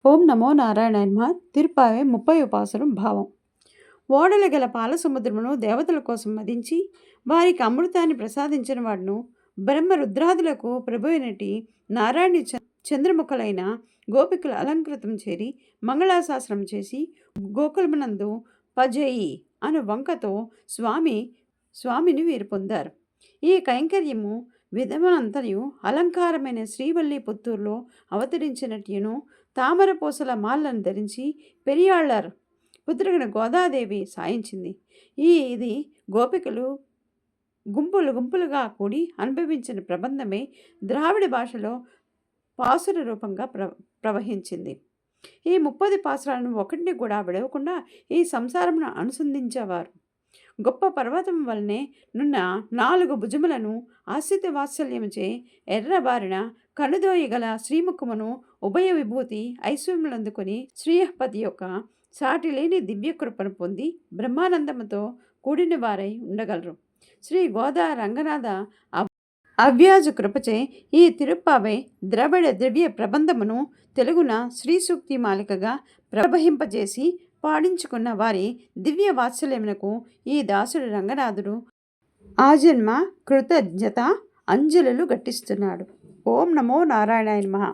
ఓం నమో నారాయణాయ నమః. తిరుప్పావై 30వ పాసురం భావం. ఓడల గల పాలసముద్రమును దేవతల కోసం మదించి వారికి అమృతాన్ని ప్రసాదించిన వాడును బ్రహ్మ రుద్రాదులకు ప్రభువైనటి నారాయణి చంద్రముఖలైన గోపికలు అలంకృతం చేరి మంగళాశాసనం చేసి గోకులమునందు పజయి అను వంకతో స్వామిని వీరు పొందారు. ఈ కైంకర్యము విధమనంతయు అలంకారమైన శ్రీవల్లి పుత్తూరులో అవతరించినట్యును తామర పూసల మాలను ధరించి పెరియాళ్లార్ పుత్రికను గోదాదేవి సాయించింది. ఇది గోపికలు గుంపులుగా కూడి అనుభవించిన ప్రబంధమే ద్రావిడ భాషలో పాసుర రూపంగా ప్రవహించింది. ఈ 30 పాసురాలను ఒకటిని కూడా విడవకుండా ఈ సంసారమును అనుసంధించేవారు. గొప్ప పర్వతం వలనే నున్న 4 భుజములను ఆశ్రిత వాత్సల్యముచే ఎర్రబారిన కనుదోయి గల శ్రీముఖమును ఉభయ విభూతి ఐశ్వర్యములందుకొని శ్రీయపతి యొక్క సాటి లేని దివ్యకృపను పొంది బ్రహ్మానందముతో కూడిన వారై ఉండగలరు. శ్రీ గోదా రంగనాథ అవ్యాజ కృపచే ఈ తిరుప్పావై ద్రవిడ ద్రవ్య ప్రబంధమును తెలుగున శ్రీ సూక్తి మాలికగా ప్రవహింపజేసి పాడించుకున్న వారి దివ్య వాత్సల్యమునకు ఈ దాసుడు రంగనాథుడు ఆజన్మ కృతజ్ఞత అంజలులు గట్టిస్తున్నాడు. ఓం నమో నారాయణాయ నమః.